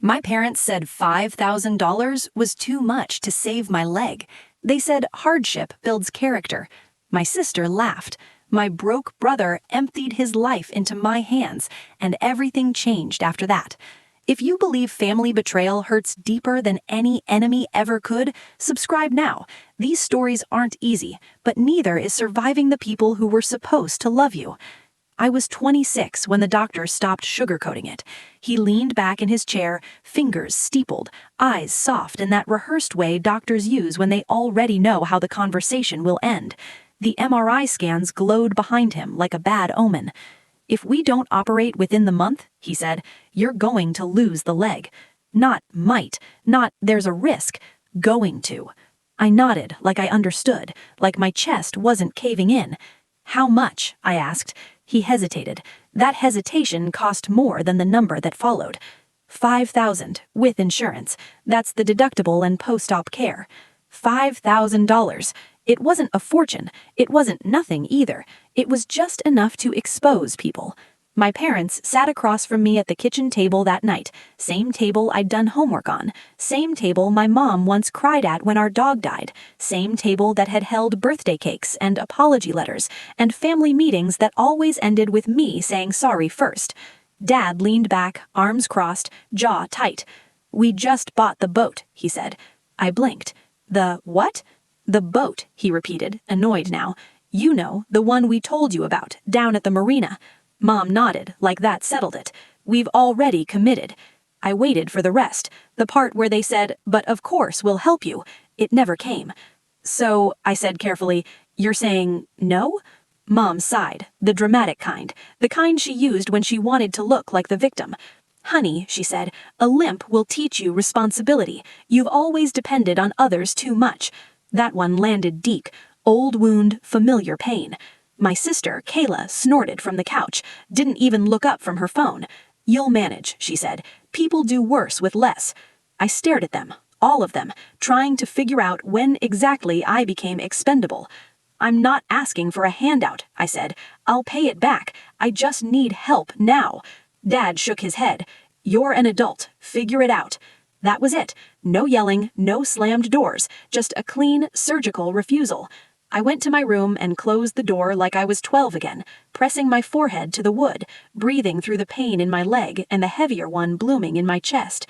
My parents said $5,000 was too much to save my leg. They said hardship builds character. My sister laughed. My broke brother emptied his life into my hands, and everything changed after that. If you believe family betrayal hurts deeper than any enemy ever could, subscribe now. These stories aren't easy, but neither is surviving the people who were supposed to love you. I was 26 when the doctor stopped sugarcoating it. He leaned back in his chair, fingers steepled, eyes soft in that rehearsed way doctors use when they already know how the conversation will end. The MRI scans glowed behind him like a bad omen. "If we don't operate within the month," he said, "you're going to lose the leg. Not might, not there's a risk, going to." I nodded like I understood, like my chest wasn't caving in. "How much?" I asked. He hesitated. That hesitation cost more than the number that followed. $5,000, with insurance. That's the deductible and post-op care. $5,000. It wasn't a fortune. It wasn't nothing either. It was just enough to expose people. My parents sat across from me at the kitchen table that night, same table I'd done homework on, same table my mom once cried at when our dog died, same table that had held birthday cakes and apology letters, and family meetings that always ended with me saying sorry first. Dad leaned back, arms crossed, jaw tight. "We just bought the boat," he said. I blinked. "The what?" "The boat," he repeated, annoyed now. "You know, the one we told you about, down at the marina." Mom nodded, like that settled it. "We've already committed." I waited for the rest, the part where they said, "But of course we'll help you." It never came. "So," I said carefully, "you're saying no?" Mom sighed, the dramatic kind, the kind she used when she wanted to look like the victim. "Honey," she said, "a limp will teach you responsibility. You've always depended on others too much." That one landed deep. Old wound, familiar pain. My sister, Kayla, snorted from the couch, didn't even look up from her phone. "You'll manage," she said. "People do worse with less." I stared at them, all of them, trying to figure out when exactly I became expendable. "I'm not asking for a handout," I said. "I'll pay it back. I just need help now." Dad shook his head. "You're an adult. Figure it out." That was it. No yelling, no slammed doors, just a clean, surgical refusal. I went to my room and closed the door like I was 12 again, pressing my forehead to the wood, breathing through the pain in my leg and the heavier one blooming in my chest.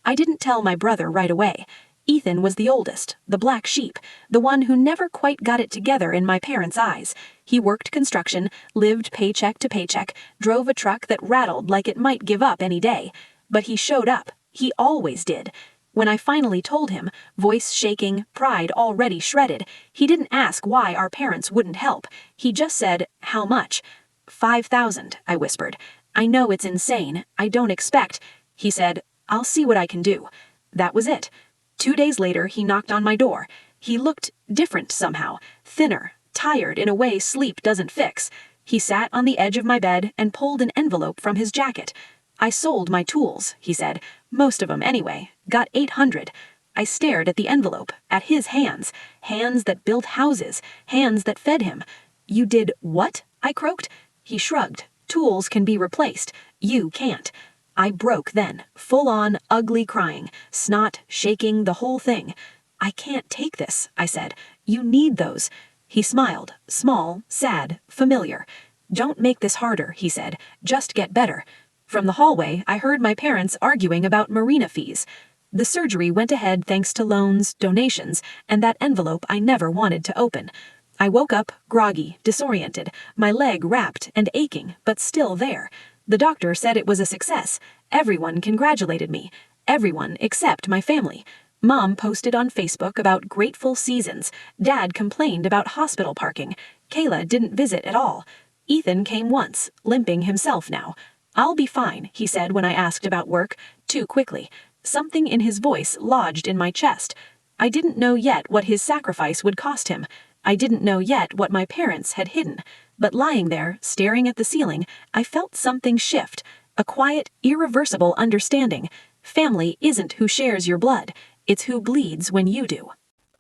I didn't tell my brother right away. Ethan was the oldest, the black sheep, the one who never quite got it together in my parents' eyes. He worked construction, lived paycheck to paycheck, drove a truck that rattled like it might give up any day. But he showed up. He always did. When I finally told him, voice shaking, pride already shredded, he didn't ask why our parents wouldn't help. He just said, "How much?" "5,000, I whispered. "I know it's insane. I don't expect." He said, "I'll see what I can do." That was it. 2 days later, he knocked on my door. He looked different somehow, thinner, tired in a way sleep doesn't fix. He sat on the edge of my bed and pulled an envelope from his jacket. "I sold my tools," he said. "Most of them, anyway. Got 800. I stared at the envelope, at his hands. Hands that built houses. Hands that fed him. "You did what?" I croaked. He shrugged. "Tools can be replaced. You can't." I broke then, full-on, ugly crying, snot, shaking, the whole thing. "I can't take this," I said. "You need those." He smiled, small, sad, familiar. "Don't make this harder," he said. "Just get better." From the hallway, I heard my parents arguing about marina fees. The surgery went ahead thanks to loans, donations, and that envelope I never wanted to open. I woke up, groggy, disoriented, my leg wrapped and aching, but still there. The doctor said it was a success. Everyone congratulated me. Everyone except my family. Mom posted on Facebook about grateful seasons. Dad complained about hospital parking. Kayla didn't visit at all. Ethan came once, limping himself now. "I'll be fine," he said when I asked about work, too quickly. Something in his voice lodged in my chest. I didn't know yet what his sacrifice would cost him. I didn't know yet what my parents had hidden. But lying there, staring at the ceiling, I felt something shift. A quiet, irreversible understanding. Family isn't who shares your blood. It's who bleeds when you do.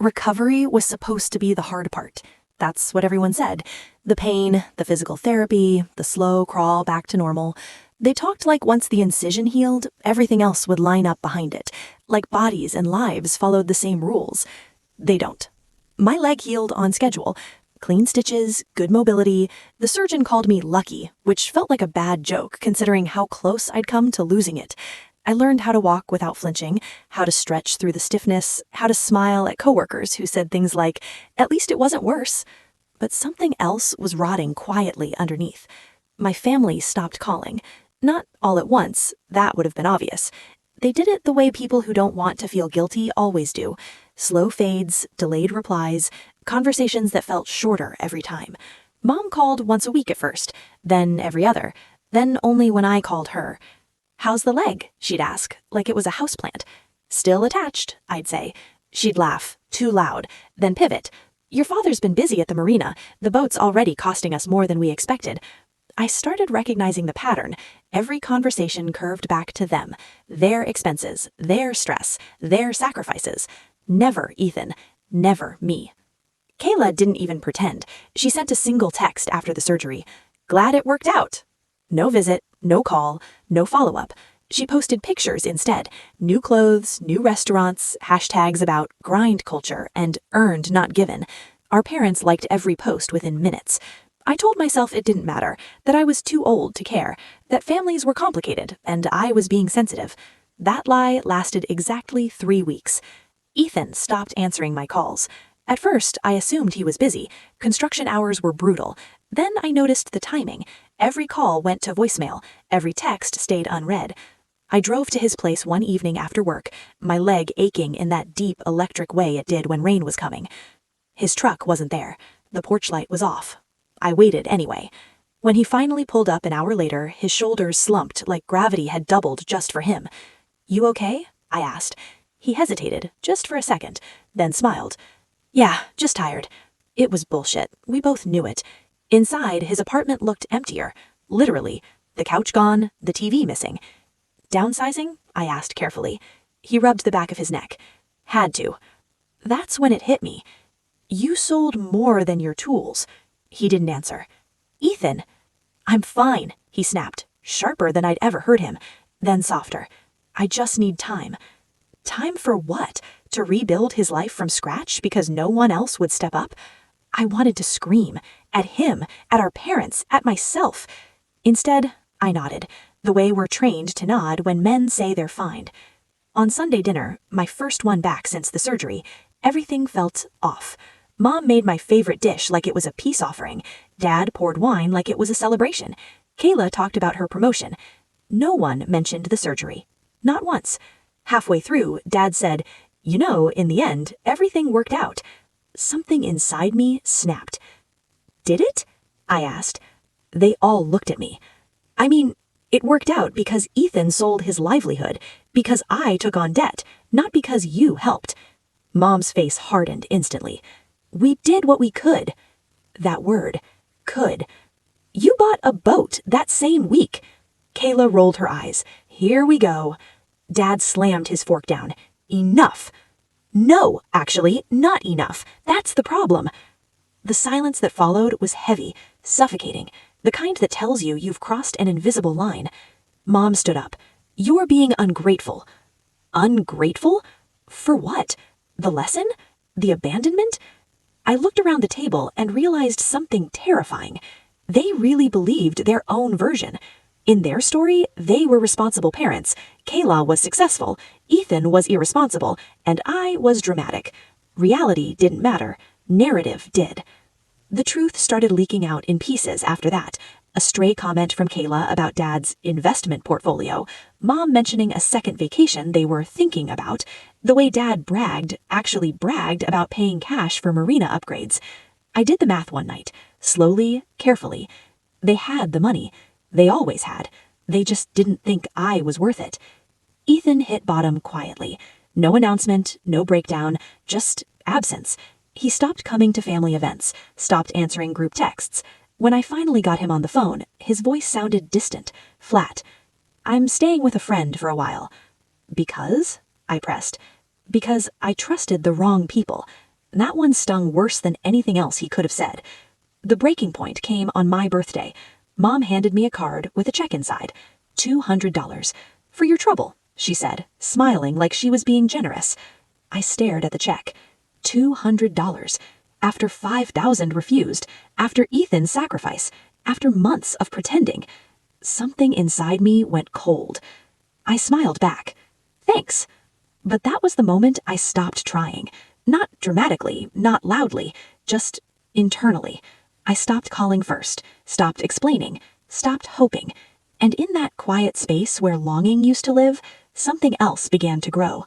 Recovery was supposed to be the hard part. That's what everyone said. The pain, the physical therapy, the slow crawl back to normal. They talked like once the incision healed, everything else would line up behind it, like bodies and lives followed the same rules. They don't. My leg healed on schedule. Clean stitches, good mobility. The surgeon called me lucky, which felt like a bad joke considering how close I'd come to losing it. I learned how to walk without flinching, how to stretch through the stiffness, how to smile at coworkers who said things like, "At least it wasn't worse." But something else was rotting quietly underneath. My family stopped calling. Not all at once, that would have been obvious. They did it the way people who don't want to feel guilty always do. Slow fades, delayed replies, conversations that felt shorter every time. Mom called once a week at first, then every other, then only when I called her. "How's the leg?" she'd ask, like it was a houseplant. "Still attached," I'd say. She'd laugh, too loud, then pivot. "Your father's been busy at the marina. The boat's already costing us more than we expected." I started recognizing the pattern. Every conversation curved back to them, their expenses, their stress, their sacrifices. Never Ethan, never me. Kayla didn't even pretend. She sent a single text after the surgery. "Glad it worked out." No visit, no call, no follow-up. She posted pictures instead. New clothes, new restaurants, hashtags about grind culture and earned not given. Our parents liked every post within minutes. I told myself it didn't matter, that I was too old to care, that families were complicated, and I was being sensitive. That lie lasted exactly 3 weeks. Ethan stopped answering my calls. At first, I assumed he was busy. Construction hours were brutal. Then I noticed the timing. Every call went to voicemail. Every text stayed unread. I drove to his place one evening after work, my leg aching in that deep electric way it did when rain was coming. His truck wasn't there. The porch light was off. I waited anyway. When he finally pulled up an hour later, his shoulders slumped like gravity had doubled just for him. "You okay?" I asked. He hesitated, just for a second, then smiled. "Yeah, just tired." It was bullshit. We both knew it. Inside, his apartment looked emptier. Literally. The couch gone, the TV missing. "Downsizing?" I asked carefully. He rubbed the back of his neck. "Had to." That's when it hit me. "You sold more than your tools." He didn't answer. "Ethan." "I'm fine," he snapped, sharper than I'd ever heard him, then softer. "I just need time." Time for what? To rebuild his life from scratch because no one else would step up? I wanted to scream. At him, at our parents, at myself. Instead, I nodded, the way we're trained to nod when men say they're fine. On Sunday dinner, my first one back since the surgery, everything felt off. Mom made my favorite dish like it was a peace offering. Dad poured wine like it was a celebration. Kayla talked about her promotion. No one mentioned the surgery. Not once. Halfway through, Dad said, "You know, in the end, everything worked out." Something inside me snapped. "Did it?" I asked. They all looked at me. "I mean, it worked out because Ethan sold his livelihood, because I took on debt, not because you helped." Mom's face hardened instantly. "We did what we could." That word, could. "You bought a boat that same week." Kayla rolled her eyes. "Here we go." Dad slammed his fork down. "Enough." "No, actually, not enough. That's the problem." The silence that followed was heavy, suffocating, the kind that tells you you've crossed an invisible line. Mom stood up. "You're being ungrateful." Ungrateful? For what? The lesson? The abandonment? I looked around the table and realized something terrifying. They really believed their own version. In their story, they were responsible parents. Kayla was successful, Ethan was irresponsible, and I was dramatic. Reality didn't matter. Narrative did. The truth started leaking out in pieces after that. A stray comment from Kayla about Dad's investment portfolio, Mom mentioning a second vacation they were thinking about, the way Dad actually bragged about paying cash for marina upgrades. I did the math one night, slowly, carefully. They had the money. They always had. They just didn't think I was worth it. Ethan hit bottom quietly. No announcement, no breakdown, just absence. He stopped coming to family events, stopped answering group texts. When I finally got him on the phone, his voice sounded distant, flat. "I'm staying with a friend for a while." "Because?" I pressed. "Because I trusted the wrong people." That one stung worse than anything else he could have said. The breaking point came on my birthday. Mom handed me a card with a check inside. $200. For your trouble, she said, smiling like she was being generous. I stared at the check. $200. After 5,000 refused, after Ethan's sacrifice, after months of pretending. Something inside me went cold. I smiled back. Thanks. But that was the moment I stopped trying. Not dramatically, not loudly, just internally. I stopped calling first, stopped explaining, stopped hoping. And in that quiet space where longing used to live, something else began to grow.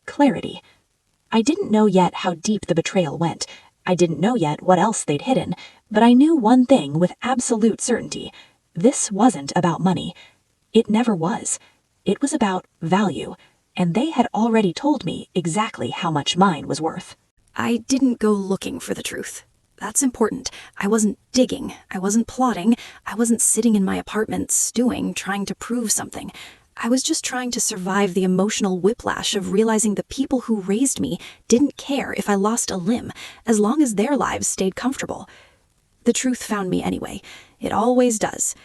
Clarity. I didn't know yet how deep the betrayal went. I didn't know yet what else they'd hidden, but I knew one thing with absolute certainty. This wasn't about money. It never was. It was about value, and they had already told me exactly how much mine was worth. I didn't go looking for the truth. That's important. I wasn't digging. I wasn't plotting. I wasn't sitting in my apartment stewing, trying to prove something. I was just trying to survive the emotional whiplash of realizing the people who raised me didn't care if I lost a limb, as long as their lives stayed comfortable. The truth found me anyway. It always does.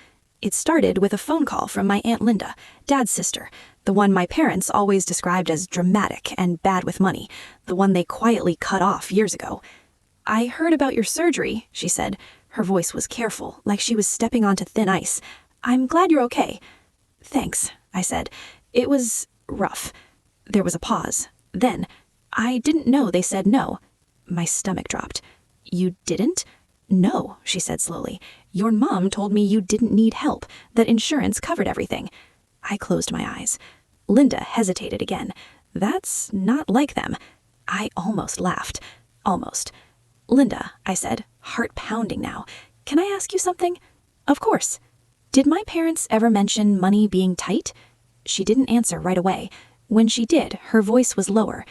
It started with a phone call from my Aunt Linda, Dad's sister, the one my parents always described as dramatic and bad with money, the one they quietly cut off years ago. I heard about your surgery, she said. Her voice was careful, like she was stepping onto thin ice. I'm glad you're okay. Thanks, I said. It was rough. There was a pause. Then, I didn't know they said no. My stomach dropped. You didn't? No, she said slowly. Your mom told me you didn't need help, that insurance covered everything. I closed my eyes. Linda hesitated again. That's not like them. I almost laughed. Almost. Linda, I said, heart pounding now. Can I ask you something? Of course. Did my parents ever mention money being tight? She didn't answer right away. When she did, her voice was lower.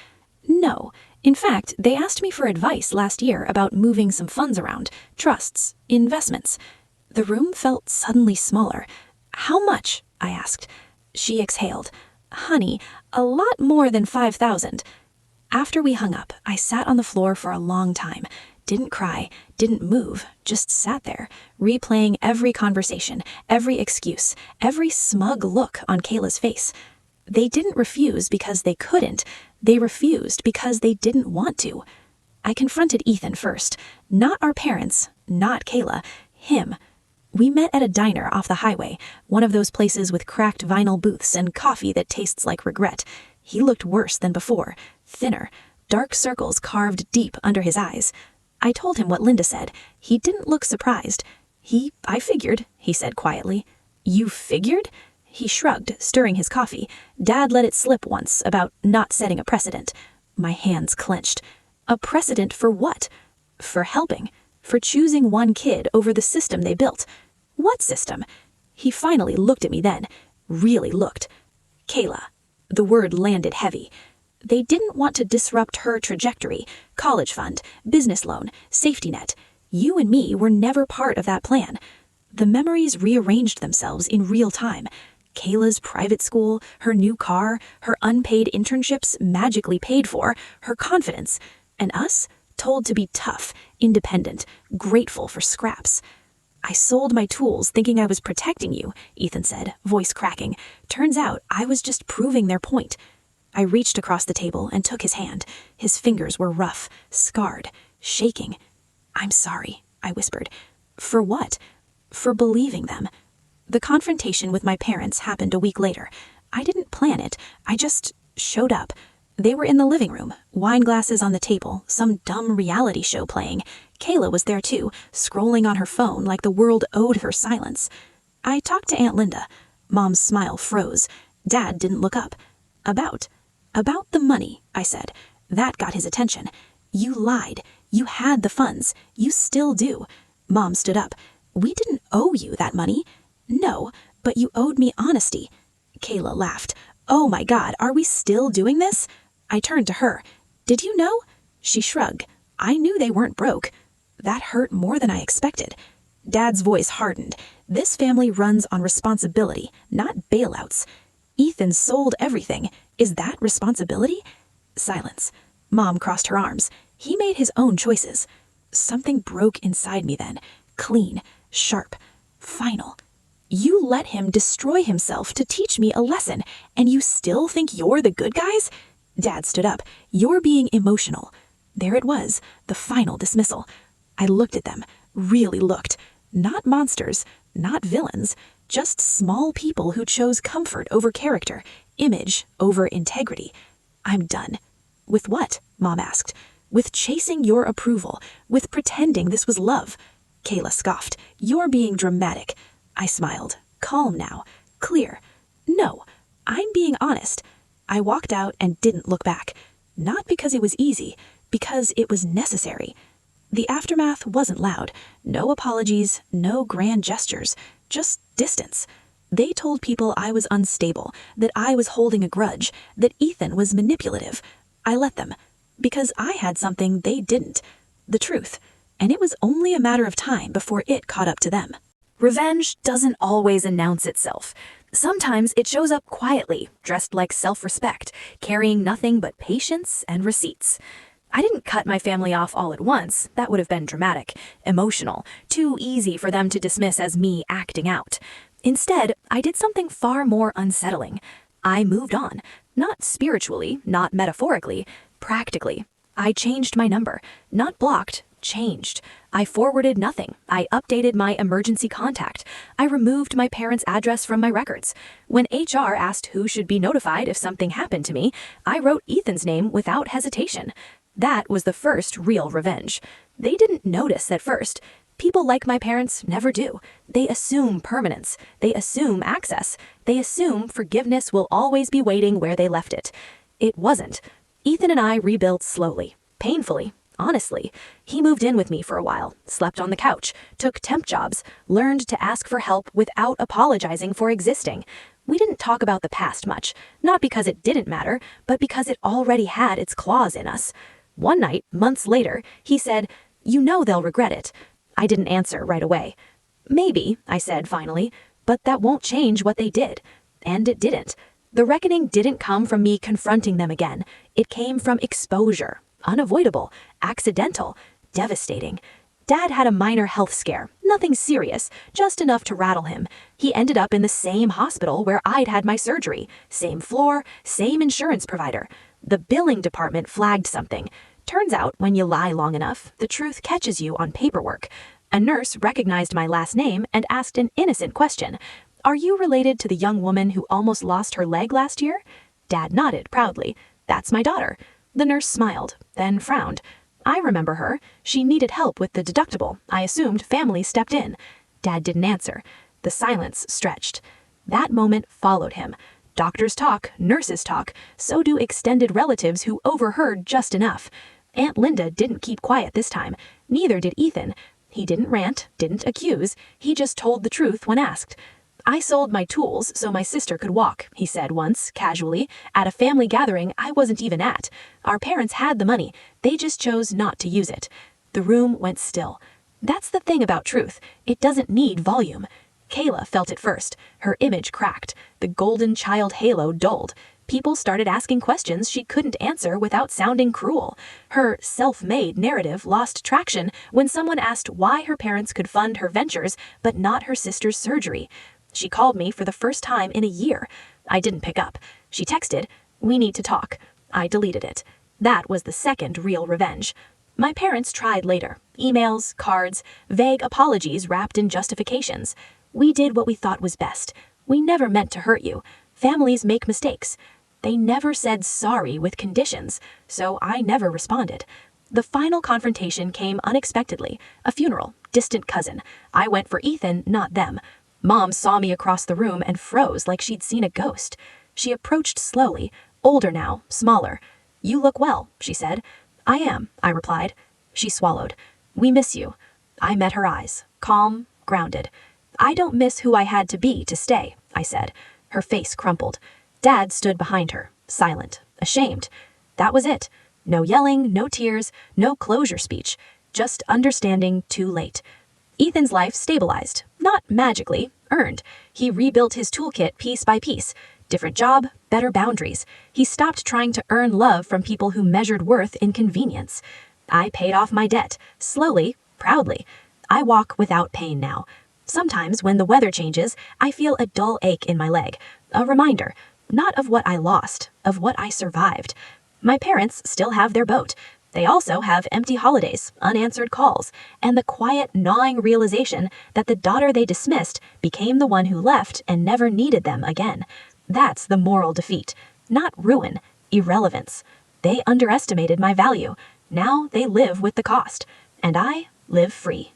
No. In fact, they asked me for advice last year about moving some funds around, trusts, investments. The room felt suddenly smaller. How much? I asked. She exhaled. Honey, a lot more than 5,000. After we hung up, I sat on the floor for a long time. Didn't cry, didn't move, just sat there, replaying every conversation, every excuse, every smug look on Kayla's face. They didn't refuse because they couldn't. They refused because they didn't want to. I confronted Ethan first. Not our parents, not Kayla, him. We met at a diner off the highway, one of those places with cracked vinyl booths and coffee that tastes like regret. He looked worse than before, thinner, dark circles carved deep under his eyes. I told him what Linda said. He didn't look surprised. I figured, he said quietly. You figured? He shrugged, stirring his coffee. Dad let it slip once about not setting a precedent. My hands clenched. A precedent for what? For helping. For choosing one kid over the system they built. What system? He finally looked at me then. Really looked. Kayla. The word landed heavy. They didn't want to disrupt her trajectory. College fund, business loan, safety net. You and me were never part of that plan. The memories rearranged themselves in real time. Kayla's private school, her new car, her unpaid internships magically paid for, her confidence. And us, told to be tough, independent, grateful for scraps. I sold my tools thinking I was protecting you, Ethan said, voice cracking. Turns out I was just proving their point. I reached across the table and took his hand. His fingers were rough, scarred, shaking. I'm sorry, I whispered. For what? For believing them. The confrontation with my parents happened a week later. I didn't plan it. I just showed up. They were in the living room, wine glasses on the table, some dumb reality show playing. Kayla was there too, scrolling on her phone like the world owed her silence. I talked to Aunt Linda. Mom's smile froze. Dad didn't look up. About the money, I said. That got his attention. You lied. You had the funds. You still do. Mom stood up. We didn't owe you that money. No, but you owed me honesty. Kayla laughed. Oh my God, are we still doing this? I turned to her. Did you know? She shrugged. I knew they weren't broke. That hurt more than I expected. Dad's voice hardened. This family runs on responsibility, not bailouts. Ethan sold everything. Is that responsibility? Silence. Mom crossed her arms. He made his own choices. Something broke inside me then. Clean, sharp, final. You let him destroy himself to teach me a lesson, and you still think you're the good guys? Dad stood up. You're being emotional. There it was, the final dismissal. I looked at them, really looked. Not monsters, not villains, just small people who chose comfort over character, image over integrity. I'm done. With what? Mom asked. With chasing your approval, with pretending this was love. Kayla scoffed. You're being dramatic. I smiled. Calm now. Clear. No, I'm being honest. I walked out and didn't look back. Not because it was easy, because it was necessary. The aftermath wasn't loud. No apologies, no grand gestures, just distance. They told people I was unstable, that I was holding a grudge, that Ethan was manipulative. I let them, because I had something they didn't. The truth. And it was only a matter of time before it caught up to them. Revenge doesn't always announce itself. Sometimes it shows up quietly, dressed like self-respect, carrying nothing but patience and receipts. I didn't cut my family off all at once. That would have been dramatic, emotional, too easy for them to dismiss as me acting out. Instead, I did something far more unsettling. I moved on. Not spiritually, not metaphorically, practically. I changed my number. Not blocked, changed. I forwarded nothing. I updated my emergency contact. I removed my parents' address from my records. When HR asked who should be notified if something happened to me, I wrote Ethan's name without hesitation. That was the first real revenge. They didn't notice at first. People like my parents never do. They assume permanence. They assume access. They assume forgiveness will always be waiting where they left it. It wasn't. Ethan and I rebuilt slowly, painfully, honestly. He moved in with me for a while, slept on the couch, took temp jobs, learned to ask for help without apologizing for existing. We didn't talk about the past much, not because it didn't matter, but because it already had its claws in us. One night, months later, he said, "You know they'll regret it." I didn't answer right away. "Maybe," I said finally, "but that won't change what they did." And it didn't. The reckoning didn't come from me confronting them again. It came from exposure. Unavoidable, accidental, devastating. Dad had a minor health scare, nothing serious, just enough to rattle him. He ended up in the same hospital where I'd had my surgery, same floor, same insurance provider. The billing department flagged something. Turns out, when you lie long enough, the truth catches you on paperwork. A nurse recognized my last name and asked an innocent question. "Are you related to the young woman who almost lost her leg last year?" Dad nodded proudly. "That's my daughter." The nurse smiled, then frowned. "I remember her. She needed help with the deductible. I assumed family stepped in." Dad didn't answer. The silence stretched. That moment followed him. Doctors talk, nurses talk, so do extended relatives who overheard just enough. Aunt Linda didn't keep quiet this time. Neither did Ethan. He didn't rant, didn't accuse. He just told the truth when asked. "I sold my tools so my sister could walk," he said once, casually, at a family gathering I wasn't even at. "Our parents had the money. They just chose not to use it." The room went still. That's the thing about truth. It doesn't need volume. Kayla felt it first. Her image cracked. The golden child halo dulled. People started asking questions she couldn't answer without sounding cruel. Her self-made narrative lost traction when someone asked why her parents could fund her ventures but not her sister's surgery. She called me for the first time in a year. I didn't pick up. She texted, "We need to talk." I deleted it. That was the second real revenge. My parents tried later. Emails, cards, vague apologies wrapped in justifications. We did what we thought was best. We never meant to hurt you. Families make mistakes. They never said sorry with conditions, so I never responded. The final confrontation came unexpectedly. A funeral, distant cousin. I went for Ethan, not them. Mom saw me across the room and froze like she'd seen a ghost. She approached slowly, older now, smaller. "You look well," she said. "I am," I replied. She swallowed. "We miss you." I met her eyes, calm, grounded. "I don't miss who I had to be to stay," I said. Her face crumpled. Dad stood behind her, silent, ashamed. That was it. No yelling, no tears, no closure speech. Just understanding too late. Ethan's life stabilized. Not magically, earned. He rebuilt his toolkit piece by piece. Different job, better boundaries. He stopped trying to earn love from people who measured worth in convenience. I paid off my debt, slowly, proudly. I walk without pain now. Sometimes when the weather changes, I feel a dull ache in my leg. A reminder, not of what I lost, of what I survived. My parents still have their boat. They also have empty holidays, unanswered calls, and the quiet, gnawing realization that the daughter they dismissed became the one who left and never needed them again. That's the moral defeat. Not ruin, irrelevance. They underestimated my value. Now they live with the cost, and I live free.